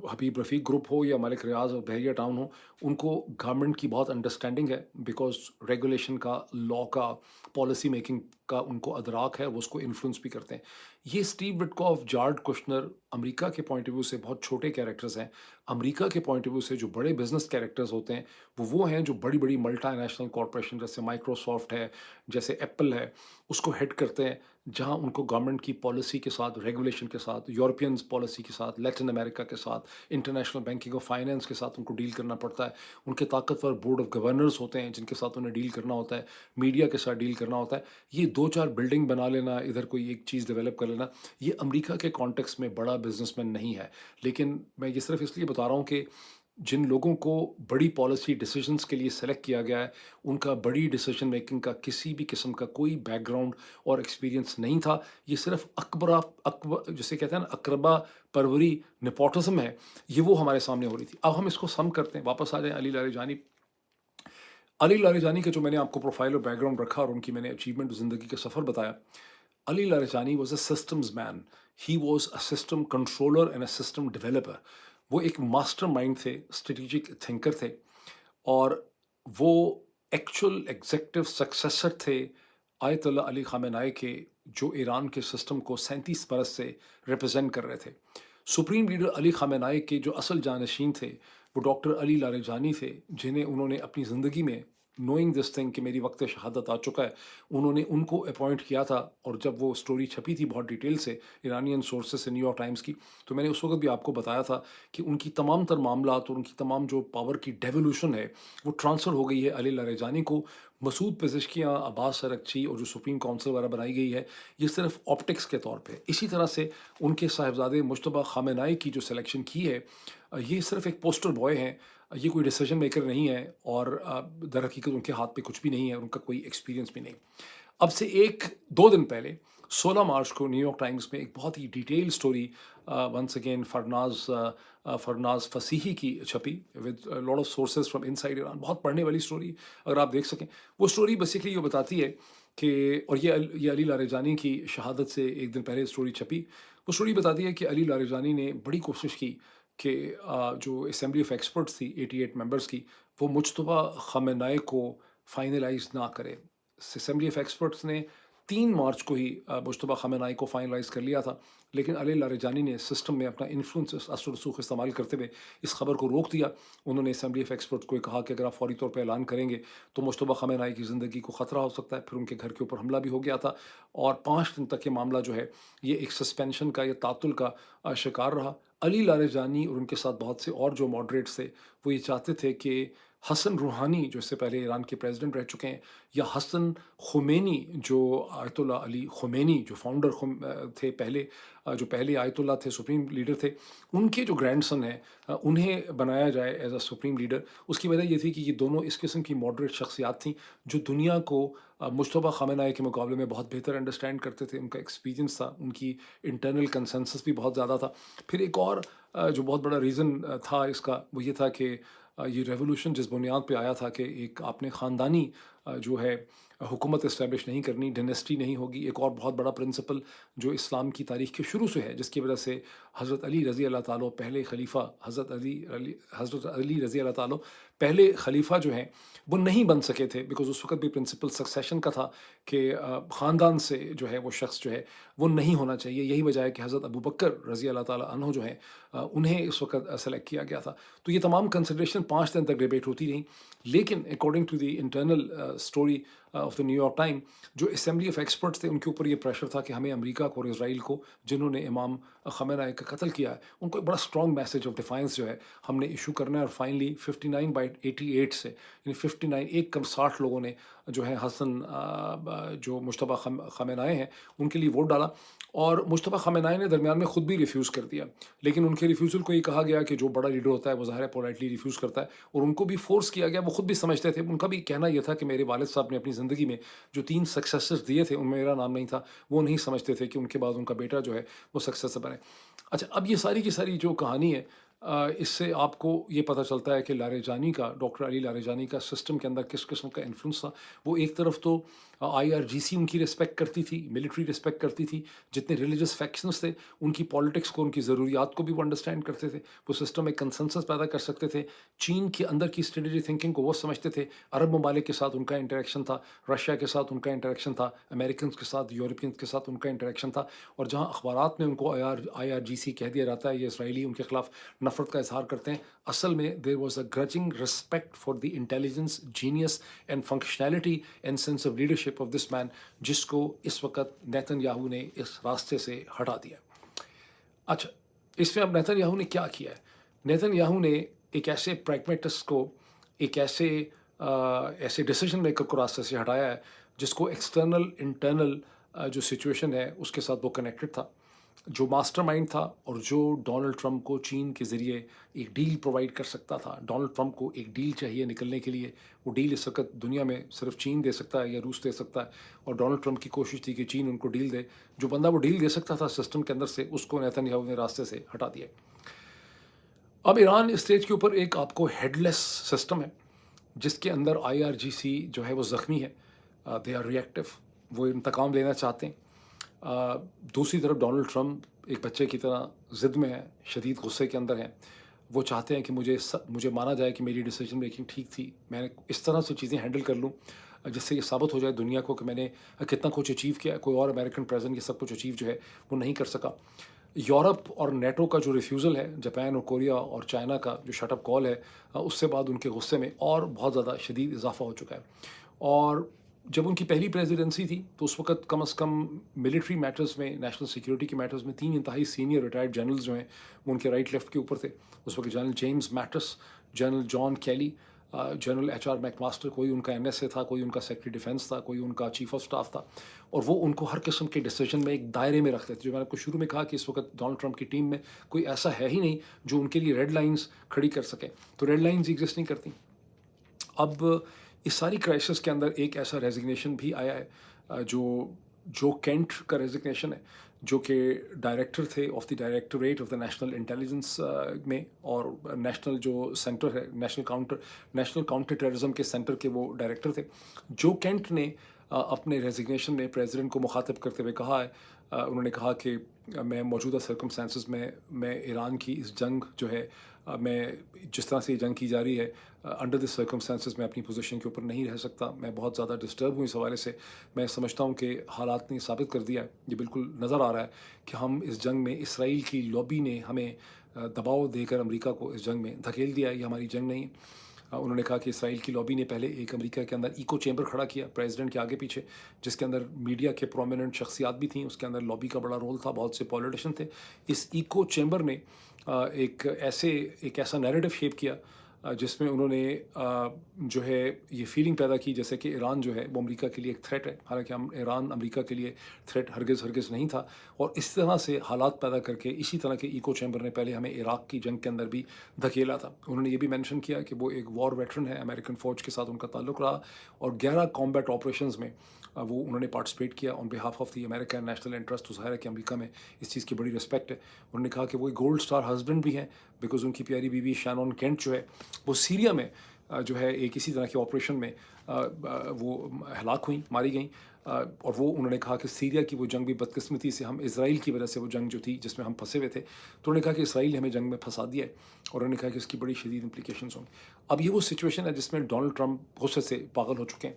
حبیب رفیق گروپ ہو یا ملک ریاض اور بحریہ ٹاؤن ہو، ان کو گورنمنٹ کی بہت انڈرسٹینڈنگ ہے، بیکاز ریگولیشن کا، لا کا، پالیسی میکنگ کا ان کو ادراک ہے، وہ اس کو انفلوئنس بھی کرتے ہیں. یہ اسٹیو وٹکاف، جارڈ کشنر امریکہ کے پوائنٹ آف ویو سے بہت چھوٹے کیریکٹرز ہیں. امریکہ کے پوائنٹ آف ویو سے جو بڑے بزنس کیریکٹرز ہوتے ہیں وہ ہیں جو بڑی بڑی ملٹی نیشنل کارپوریشن جیسے مائکروسافٹ ہے، جیسے ایپل ہے، اس کو ہیڈ کرتے ہیں، جہاں ان کو گورنمنٹ کی پالیسی کے ساتھ، ریگولیشن کے ساتھ، یورپینز پالیسی کے ساتھ، لیٹن امریکہ کے ساتھ، انٹرنیشنل بینکنگ اور فائنینس کے ساتھ ان کو ڈیل کرنا پڑتا ہے. ان کے طاقتور بورڈ آف گورنرز ہوتے ہیں جن کے ساتھ انہیں ڈیل کرنا ہوتا ہے، میڈیا کے ساتھ ڈیل کرنا ہوتا ہے. یہ دو چار بلڈنگ بنا لینا، ادھر کوئی ایک چیز ڈیولپ کر لینا، یہ امریکہ کے کانٹیکس میں بڑا بزنس مین نہیں ہے. لیکن میں یہ صرف اس لیے بتا رہا ہوں کہ جن لوگوں کو بڑی پالیسی ڈیسیجنز کے لیے سلیکٹ کیا گیا ہے، ان کا بڑی ڈیسیجن میکنگ کا کسی بھی قسم کا کوئی بیک گراؤنڈ اور ایکسپیرینس نہیں تھا. یہ صرف جسے کہتے ہیں نا اقربا پروری، نیپوٹزم ہے، یہ وہ ہمارے سامنے ہو رہی تھی. اب ہم اس کو سم کرتے ہیں، واپس آ جائیں علی لاریجانی. علی لاریجانی کا جو میں نے آپ کو پروفائل اور بیک گراؤنڈ رکھا اور ان کی میں نے اچیومنٹ زندگی کا سفر بتایا. Ali Larijani was a systems man. He was a system controller and a system developer. وہ ایک ماسٹر مائنڈ تھے، اسٹریٹجک تھنکر تھے، اور وہ ایکچوئل ایگزیکٹو سکسیسر تھے آیت اللہ علی خامنہ کے، جو ایران کے سسٹم کو 37 برس سے ریپرزینٹ کر رہے تھے. سپریم لیڈر علی خامنہ کے جو اصل جانشین تھے وہ ڈاکٹر علی لاریجانی تھے، جنہیں انہوں نے اپنی زندگی میں، نوئنگ دس تھنگ کہ میری وقت شہادت آ چکا ہے، انہوں نے ان کو اپوائنٹ کیا تھا. اور جب وہ سٹوری چھپی تھی بہت ڈیٹیل سے ایرانین سورسز سے، نیو یارک ٹائمز کی، تو میں نے اس وقت بھی آپ کو بتایا تھا کہ ان کی تمام تر معاملات اور ان کی تمام جو پاور کی ڈیولیوشن ہے وہ ٹرانسفر ہو گئی ہے علی لاریجانی کو. مسعود پزشکیاں، عباس سرکچی اور جو سپریم کونسل وغیرہ بنائی گئی ہے، یہ صرف آپٹکس کے طور پہ. اسی طرح سے ان کے صاحبزادے مجتبیٰ خامنہ کی جو سلیکشن کی ہے، یہ صرف ایک پوسٹر بوائے ہیں، یہ کوئی ڈیسیجن میکر نہیں ہے، اور در حقیقت ان کے ہاتھ پہ کچھ بھی نہیں ہے، ان کا کوئی ایکسپیرینس بھی نہیں. اب سے 1-2 دن پہلے 16 مارچ کو نیو یارک ٹائمز میں ایک بہت ہی detail story once again Farnaz Fassihi کی چھپی with lot of sources from inside Iran. بہت پڑھنے والی سٹوری، اگر آپ دیکھ سکیں. وہ سٹوری بیسکلی یہ بتاتی ہے کہ، اور یہ علی لاریجانی کی شہادت سے 1 دن پہلے سٹوری چھپی. وہ سٹوری بتاتی ہے کہ علی لاریجانی نے بڑی کوشش کی کہ جو اسمبلی آف ایکسپرٹس تھی 88 ممبرس کی، وہ مجتبیٰ خامنہ کو فائنلائز نہ کرے. اسمبلی آف ایکسپرٹس نے 3 مارچ کو ہی مجتبیٰ خامنہ کو فائنلائز کر لیا تھا، لیکن علی لاریجانی نے سسٹم میں اپنا انفلوئنس، اثر و رسوخ استعمال کرتے ہوئے اس خبر کو روک دیا. انہوں نے اسمبلی آف ایکسپرٹس کو کہا کہ اگر آپ فوری طور پہ اعلان کریں گے تو مجتبیٰ خامنہ کی زندگی کو خطرہ ہو سکتا ہے. پھر ان کے گھر کے اوپر حملہ بھی ہو گیا تھا، اور 5 دن تک یہ معاملہ جو ہے یہ ایک سسپینشن کا یا تعطل کا شکار رہا. علی لاریجانی اور ان کے ساتھ بہت سے اور جو ماڈریٹس تھے، وہ یہ چاہتے تھے کہ حسن روحانی جو اس سے پہلے ایران کے پریزیڈنٹ رہ چکے ہیں، یا حسن خمینی جو آیت اللہ علی خمینی جو فاؤنڈر تھے پہلے، جو پہلے آیت اللہ تھے، سپریم لیڈر تھے، ان کے جو گرینڈ سن ہیں انہیں بنایا جائے ایز اے سپریم لیڈر. اس کی وجہ یہ تھی کہ یہ دونوں اس قسم کی ماڈریٹ شخصیات تھیں جو دنیا کو مجتبیٰ خامنہ کے مقابلے میں بہت بہتر انڈرسٹینڈ کرتے تھے. ان کا ایکسپیرینس تھا، ان کی انٹرنل کنسنسس بھی بہت زیادہ تھا. پھر ایک اور جو بہت بڑا ریزن تھا اس کا، وہ یہ تھا کہ یہ ریولوشن جس بنیاد پہ آیا تھا کہ ایک آپ نے خاندانی جو ہے حکومت اسٹیبلش نہیں کرنی، ڈینسٹی نہیں ہوگی۔ ایک اور بہت بڑا پرنسپل جو اسلام کی تاریخ کے شروع سے ہے، جس کی وجہ سے حضرت علی رضی اللہ تعالیٰ پہلے خلیفہ، حضرت علی رضی اللہ تعالیٰ پہلے خلیفہ جو ہیں وہ نہیں بن سکے تھے، بیکاز اس وقت بھی پرنسپل سکسیشن کا تھا کہ خاندان سے جو ہے وہ شخص جو ہے وہ نہیں ہونا چاہیے۔ یہی وجہ ہے کہ حضرت ابو بکر رضی اللہ تعالیٰ عنہ جو ہیں انہیں اس وقت سلیکٹ کیا گیا تھا۔ تو یہ تمام کنسیڈریشن 5 دن تک ڈیبیٹ ہوتی رہیں، لیکن according to the internal story of the New York time, جو اسمبلی آف ایکسپرٹس تھے ان کے اوپر یہ پریشر تھا کہ ہمیں امریکا کو اور اسرائیل کو، جنہوں نے امام خامنہ کا قتل کیا ہے، ان کو ایک بڑا اسٹرانگ میسج آف ڈیفائنس جو ہے ہم نے ایشو کرنا ہے۔ اور فائنلی 59/88 سے، یعنی 59 ایک کم 60 لوگوں نے جو ہے حسن جو مجتبیٰ خامنہئی ہیں ان کے لیے ووٹ ڈالا، اور مجتبیٰ خامنہئی نے درمیان میں خود بھی ریفیوز کر دیا، لیکن ان کے ریفیوزل کو یہ کہا گیا کہ جو بڑا لیڈر ہوتا ہے وہ ظاہر ہے پولائٹلی ریفیوز کرتا ہے، اور ان کو بھی فورس کیا گیا۔ وہ خود بھی سمجھتے تھے، ان کا بھی کہنا یہ تھا کہ میرے والد صاحب نے اپنی زندگی میں جو 3 سکسیسرز دیے تھے ان میں میرا نام نہیں تھا، وہ نہیں سمجھتے تھے کہ ان کے بعد ان کا بیٹا جو ہے وہ سکسیسر بنے۔ اچھا، اب یہ ساری کی ساری جو کہانی ہے، اس سے آپ کو یہ پتہ چلتا ہے کہ لاریجانی کا، ڈاکٹر علی لاریجانی کا سسٹم کے اندر کس قسم کا انفلوئنس تھا۔ وہ ایک طرف تو IRGC ان کی رسپیکٹ کرتی تھی، ملٹری رسپیکٹ کرتی تھی، جتنے ریلیجس فیکشنز تھے ان کی پالیٹکس کو، ان کی ضروریات کو بھی وہ انڈرسٹینڈ کرتے تھے، وہ سسٹم میں کنسنسس پیدا کر سکتے تھے۔ چین کے اندر کی اسٹریٹجی تھنکنگ کو وہ سمجھتے تھے، عرب ممالک کے ساتھ ان کا انٹریکشن تھا، رشیا کے ساتھ ان کا انٹریکشن تھا، امریکنز کے ساتھ، یورپینز کے ساتھ ان کا انٹریکشن تھا، اور جہاں اخبارات میں ان کو IRGC کہہ دیا جاتا ہے، یہ اسرائیلی ان کے خلاف نفرت کا اظہار کرتے ہیں، اصل میں there was a grudging respect for the intelligence, genius and functionality and sense of leadership of this man, جس کو اس وقت نیتن یاہو نے اس راستے سے ہٹا دیا۔ اچھا، اس میں اب نیتن یاہو نے کیا کیا ہے؟ نیتن یاہو نے ایک ایسے پریگمیٹسٹ کو، ایک ایسے ڈیسیجن میکر کو راستے سے ہٹایا ہے جس کو ایکسٹرنل انٹرنل جو سچویشن ہے اس کے ساتھ وہ کنیکٹڈ تھا، جو ماسٹر مائنڈ تھا، اور جو ڈونلڈ ٹرمپ کو چین کے ذریعے ایک ڈیل پرووائڈ کر سکتا تھا۔ ڈونلڈ ٹرمپ کو ایک ڈیل چاہیے نکلنے کے لیے، وہ ڈیل اس وقت دنیا میں صرف چین دے سکتا ہے یا روس دے سکتا ہے، اور ڈونلڈ ٹرمپ کی کوشش تھی کہ چین ان کو ڈیل دے۔ جو بندہ وہ ڈیل دے سکتا تھا سسٹم کے اندر سے، اس کو نیتن یاہو نے راستے سے ہٹا دیا۔ اب ایران اسٹیج کے اوپر ایک آپ کو ہیڈ لیس سسٹم ہے، جس کے اندر IRGC جو ہے وہ زخمی ہے، دے آر ریئیکٹو، وہ انتقام لینا چاہتے ہیں۔ دوسری طرف ڈونلڈ ٹرمپ ایک بچے کی طرح ضد میں ہے، شدید غصے کے اندر ہیں، وہ چاہتے ہیں کہ مجھے مانا جائے کہ میری ڈیسیجن میکنگ ٹھیک تھی، میں نے اس طرح سے چیزیں ہینڈل کر لوں جس سے یہ ثابت ہو جائے دنیا کو کہ میں نے کتنا کچھ اچیو کیا، کوئی اور امریکن پریزیڈنٹ یہ سب کچھ اچیو جو ہے وہ نہیں کر سکا۔ یورپ اور نیٹو کا جو ریفیوزل ہے، جاپان اور کوریا اور چائنا کا جو شٹ اپ کال ہے، اس سے بعد ان کے غصے میں اور بہت زیادہ شدید اضافہ ہو چکا ہے۔ اور جب ان کی پہلی پریزیڈنسی تھی تو اس وقت کم از کم ملٹری میٹرز میں، نیشنل سیکیورٹی کے میٹرز میں 3 انتہائی سینئر ریٹائرڈ جنرلز جو ہیں وہ ان کے رائٹ لیفٹ کے اوپر تھے۔ اس وقت general James Mattis, general John Kelly, general HR McMaster, کوئی ان کا NSA تھا، کوئی ان کا سیکرٹری ڈیفینس تھا، کوئی ان کا چیف آف سٹاف تھا، اور وہ ان کو ہر قسم کے ڈیسیجن میں ایک دائرے میں رکھتے تھے۔ جو میں نے آپ کو شروع میں کہا کہ اس وقت ڈونلڈ ٹرمپ کی ٹیم میں کوئی ایسا ہے ہی نہیں جو ان کے لیے ریڈ لائنز کھڑی کر سکے، تو ریڈ لائنز ایگزسٹ نہیں کرتی۔ اب اس ساری کرائسس کے اندر ایک ایسا ریزگنیشن بھی آیا ہے جو کینٹ کا ریزگنیشن ہے، جو کہ ڈائریکٹر تھے of the directorate of the national intelligence میں، اور نیشنل جو سینٹر ہے، نیشنل کاؤنٹر ٹیررزم کے سینٹر کے وہ ڈائریکٹر تھے۔ جو کینٹ نے اپنے ریزگنیشن میں پریزیڈنٹ کو مخاطب کرتے ہوئے کہا ہے، انہوں نے کہا کہ میں موجودہ سرکمسٹانسز میں ایران کی اس جنگ جو ہے، میں جس طرح سے یہ جنگ کی جا رہی ہے، انڈر دس سرکمسٹانسز میں اپنی پوزیشن کے اوپر نہیں رہ سکتا، میں بہت زیادہ ڈسٹرب ہوں اس حوالے سے۔ میں سمجھتا ہوں کہ حالات نے ثابت کر دیا ہے، یہ بالکل نظر آ رہا ہے کہ ہم اس جنگ میں، اسرائیل کی لابی نے ہمیں دباؤ دے کر امریکہ کو اس جنگ میں دھکیل دیا ہے، یہ ہماری جنگ نہیں ہے۔ انہوں نے کہا کہ اسرائیل کی لابی نے پہلے ایک امریکہ کے اندر ایکو چیمبر کھڑا کیا پریزیڈنٹ کے آگے پیچھے، جس کے اندر میڈیا کے پرومیننٹ شخصیات بھی تھیں، اس کے اندر لابی کا بڑا رول تھا، بہت سے پولیٹیشین تھے۔ اس ایکو چیمبر نے ایک ایسا نیریٹو شیپ کیا جس میں انہوں نے جو ہے یہ فیلنگ پیدا کی جیسے کہ ایران جو ہے وہ امریکہ کے لیے ایک تھریٹ ہے، حالانکہ ایران امریکہ کے لیے تھریٹ ہرگز نہیں تھا۔ اور اس طرح سے حالات پیدا کر کے اسی طرح کے ایکو چیمبر نے پہلے ہمیں عراق کی جنگ کے اندر بھی دھکیلا تھا۔ انہوں نے یہ بھی مینشن کیا کہ وہ ایک وار ویٹرن ہے، امریکن فوج کے ساتھ ان کا تعلق رہا، اور 11 کامبیٹ آپریشنز میں وہ انہوں نے پارٹیسپیٹ کیا on behalf of the American national interest. تو ظاہر ہے کہ امریکہ میں اس چیز کی بڑی رسپیکٹ ہے۔ انہوں نے کہا کہ وہ گولڈ سٹار ہسبینڈ بھی ہیں، بیکاز ان کی پیاری بیوی شانون کینٹ جو ہے وہ سیریا میں جو ہے ایک इसी तरह के ऑपरेशन में वो हलाक हुई, मारी गईं। और वो उन्होंने कहा कि सीरिया की वो जंग भी बदकिस्मती से हम इसराइल की वजह से वो जंग जो थी जिसमें हम फंसे हुए थे, तो उन्होंने कहा कि इसराइल ने हमें जंग में फंसा दिया है, और उन्होंने कहा कि इसकी बड़ी शदीद इम्प्लीकेशंस होंगी। अब ये वो सिचुएशन है जिसमें डोनाल्ड ट्रंप गुस्से से पागल हो चुके हैं।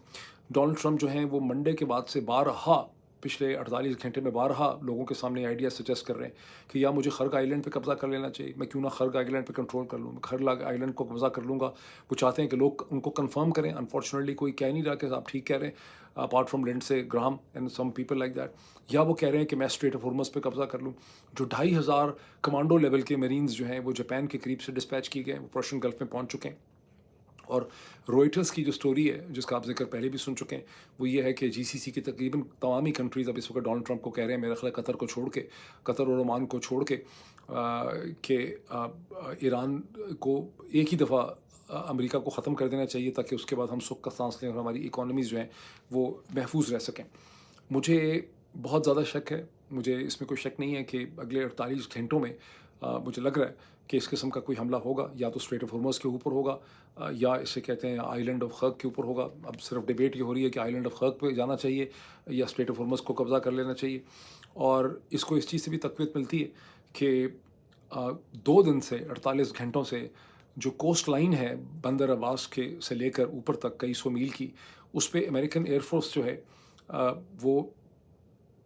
डोनाल्ड ट्रंप जो हैं वो मंडे के बाद से बारहा, पिछले 48 घंटे में बारहा लोगों के सामने आइडिया सजेस्ट कर रहे हैं कि या मुझे खर्ग आइलैंड पे कब्ज़ा कर लेना चाहिए, मैं क्यों ना खर्ग आइलैंड पे कंट्रोल कर लूँ, मैं खर्ग आइलैंड को कब्ज़ा कर लूँगा। वो चाहते हैं कि लोग उनको कंफर्म करें। अनफॉर्चुनेटली कोई कह नहीं रहा कि आप ठीक कह रहे हैं, apart from Lindsey Graham and some people like that. या वो कह रहे हैं कि मैं स्ट्रेट ऑफ हॉर्मस पे कब्ज़ा कर लूँ। जो 2500 कमांडो लेवल के मरीन्स जो हैं वो जापान के करीब से डिस्पैच किए गए, वो पर्शियन गल्फ में पहुँच चुके हैं। और रॉयटर्स की जो स्टोरी है जिसका आप जिक्र पहले भी सुन चुके हैं, वो ये है कि जीसीसी की तकरीबन तमाम ही कंट्रीज़ अब इस वक्त डोनाल्ड ट्रंप को कह रहे हैं, मेरा ख्याल कतर को छोड़ के, कतर और ओमान को छोड़ के, कि ईरान को एक ही दफ़ा अमेरिका को ख़त्म कर देना चाहिए ताकि उसके बाद हम सुख का सांस लें और हमारी इकोनॉमीज़ जो हैं वो महफूज रह सकें। मुझे बहुत ज़्यादा शक है, मुझे इसमें कोई शक नहीं है कि अगले 48 घंटों में मुझे लग रहा है कि इस किस्म का कोई हमला होगा, या तो स्ट्रेट ऑफ हॉर्मज़ के ऊपर होगा, या इसे कहते हैं आइलैंड ऑफ खर्ग के ऊपर होगा। अब सिर्फ डिबेट ये हो रही है कि आइलैंड ऑफ खर्ग पे जाना चाहिए या स्ट्रेट ऑफ हॉर्मज़ को कब्ज़ा कर लेना चाहिए। और इसको इस चीज़ से भी तक़वीत मिलती है कि 2 दिन से 48 घंटों से जो कोस्ट लाइन है बंदर अब्बास के से लेकर ऊपर तक कई सौ मील की, उस पे अमेरिकन एयरफोर्स जो है वो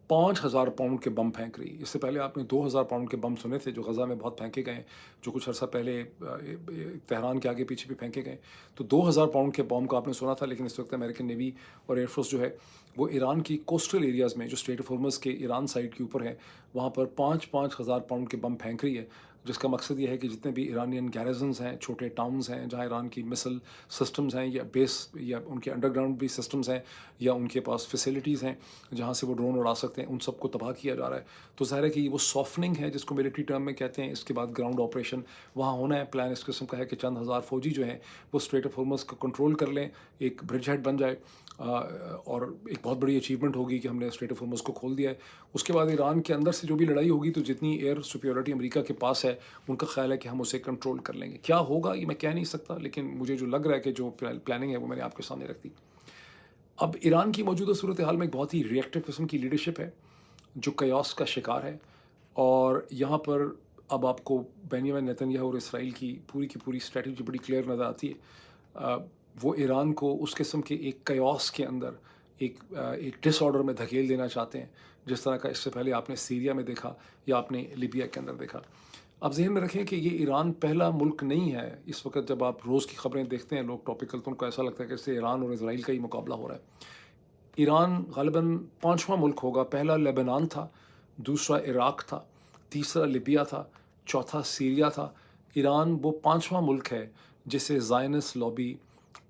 5000 पाउंड के बम फेंक रही है। इससे पहले आपने 2000 पाउंड के बम सुने थे जो गज़ा में बहुत फेंके गए, जो कुछ अर्सा पहले तेहरान के आगे पीछे भी फेंके गए। तो 2000 पाउंड के बम को आपने सुना था, लेकिन इस वक्त अमेरिकन नेवी और एयरफोर्स जो है वो ईरान की कोस्टल एरियाज़ में जो स्ट्रेट ऑफ हॉर्मज़ के ईरान साइड के ऊपर है, वहाँ पर 5-5 हज़ार पाउंड के बम फेंक रही है, जिसका मकसद ये है कि जितने भी ईरानियन गैरजन्स हैं, छोटे टाउन्स हैं जहाँ ईरान की मिसल सिस्टम्स हैं, या बेस या उनके अंडरग्राउंड भी सिस्टम्स हैं, या उनके पास फैसिलिटीज़ हैं जहाँ से वो ड्रोन उड़ा सकते हैं, उन सबको तबाह किया जा रहा है। तो ज़ाहिर है कि वो सॉफ्टनिंग है जिसको मिलिट्री टर्म में कहते हैं। इसके बाद ग्राउंड ऑपरेशन वहाँ होना है। प्लान इस किस्म का है कि चंद हज़ार फौजी जो हैं वो स्ट्रेट ऑफ हॉर्मज़ को कंट्रोल कर लें, एक ब्रिज हेड बन जाए, और एक बहुत बड़ी अचीवमेंट होगी कि हमने स्ट्रेट ऑफ हॉर्मज़ को खोल दिया है। उसके बाद ईरान के अंदर से जो भी लड़ाई होगी, तो जितनी एयर सुपीरियरिटी अमेरिका के पास है, उनका ख्याल है कि हम उसे कंट्रोल कर लेंगे। क्या होगा ये मैं कह नहीं सकता, लेकिन मुझे जो लग रहा है कि जो प्लानिंग है वो मैंने आपके सामने रख दी। अब ईरान की मौजूदा सूरत हाल में एक बहुत ही रिएक्टिव किस्म की लीडरशिप है जो कयास का शिकार है, और यहाँ पर अब आपको बेंजामिन नेतन्याहू और इसराइल की पूरी स्ट्रेटजी बड़ी क्लियर नज़र आती है। वो ईरान को उस किस्म के एक कयास के अंदर एक डिसऑर्डर में धकेल देना चाहते हैं, जिस तरह का इससे पहले आपने सीरिया में देखा या आपने लीबिया के अंदर देखा। अब ज़हन में रखें कि ये ईरान पहला मुल्क नहीं है। इस वक्त जब आप रोज़ की ख़बरें देखते हैं लोग टॉपिकल, तो उनको ऐसा लगता है कि इससे ईरान और इसराइल का ही मुकाबला हो रहा है। ईरान ग़ालिबन 5वां मुल्क होगा। पहला लेबनान था, दूसरा इराक़ था, तीसरा लीबिया था, चौथा सीरिया था। ईरान वो 5वां मुल्क है जिसे ज़ायनिस्ट लॉबी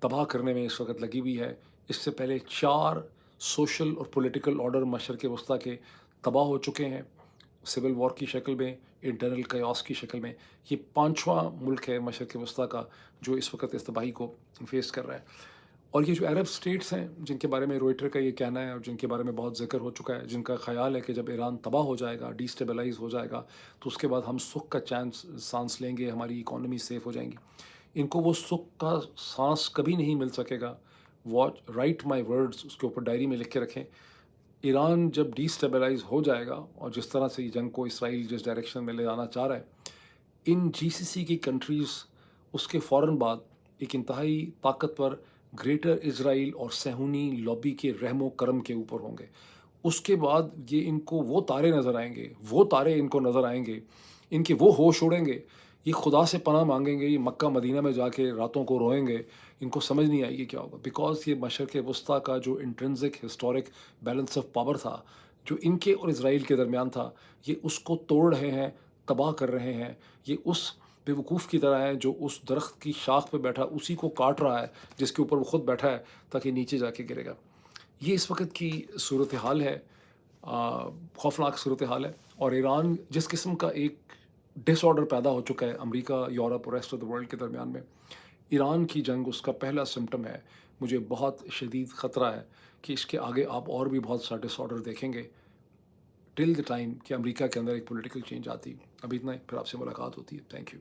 तबाह करने में इस वक्त लगी हुई है। इससे पहले 4 सोशल और पॉलिटिकल ऑर्डर मशरक़ वस्ता के तबाह हो चुके हैं, सिविल वॉर की शक्ल में, इंटरनल कयास की शक्ल में। ये 5वां मुल्क है मशरक़ वस्ता का जो इस वक्त इस तबाही को फेस कर रहा है। और ये जो अरब स्टेट्स हैं जिनके बारे में रॉयटर का ये कहना है और जिनके बारे में बहुत ज़िक्र हो चुका है, जिनका ख्याल है कि जब ईरान तबाह हो जाएगा, डिस्टेबलाइज़ हो जाएगा, तो उसके बाद हम सुख का सांस लेंगे, हमारी इकोनॉमी सेफ हो जाएंगी। इनको वो सुख का सांस कभी नहीं मिल सकेगा। वॉच राइट माई वर्ड्स, उसके ऊपर डायरी में लिख के रखें। ईरान जब डिस्टेबलाइज़ हो जाएगा, और जिस तरह से ये जंग को इसराइल जिस डायरेक्शन में ले जाना चाह रहा है, इन जीसीसी की कंट्रीज़ उसके फ़ौरन बाद एक इंतहाई ताकतवर ग्रेटर इज़राइल और सहूनी लॉबी के रहमो करम के ऊपर होंगे। उसके बाद ये इनको वो तारे नज़र आएंगे, वो तारे इनको नज़र आएंगे, इनके वो होश उड़ेंगे, ये खुदा से पनाह मांगेंगे, ये मक्का मदीना में जाके रातों को रोएंगे, इनको समझ नहीं आएगी क्या होगा। बिकॉज़ ये मशरक़ वस्ता का जो intrinsic historic balance of power था, जो इनके और इज़राइल के दरमियान था, ये उसको तोड़ रहे हैं, तबाह कर रहे हैं। ये उस बेवकूफ़ की तरह है जो उस दरख्त की शाख पे बैठा उसी को काट रहा है जिसके ऊपर वो ख़ुद बैठा है, ताकि नीचे जाके गिरेगा। ये इस वक्त की सूरत हाल है, खौफनाक सूरत हाल है। और ईरान जिस किस्म का एक डिसऑर्डर पैदा हो चुका है अमेरिका, यूरोप और रेस्ट ऑफ द वर्ल्ड के दरमियान में, ईरान की जंग उसका पहला सिम्टम है। मुझे बहुत शदीद ख़तरा है कि इसके आगे आप और भी बहुत सा डिसऑर्डर देखेंगे, टिल द टाइम कि अमेरिका के अंदर एक पॉलिटिकल चेंज आती। अभी इतना ही, फिर आपसे मुलाकात होती है। Thank you.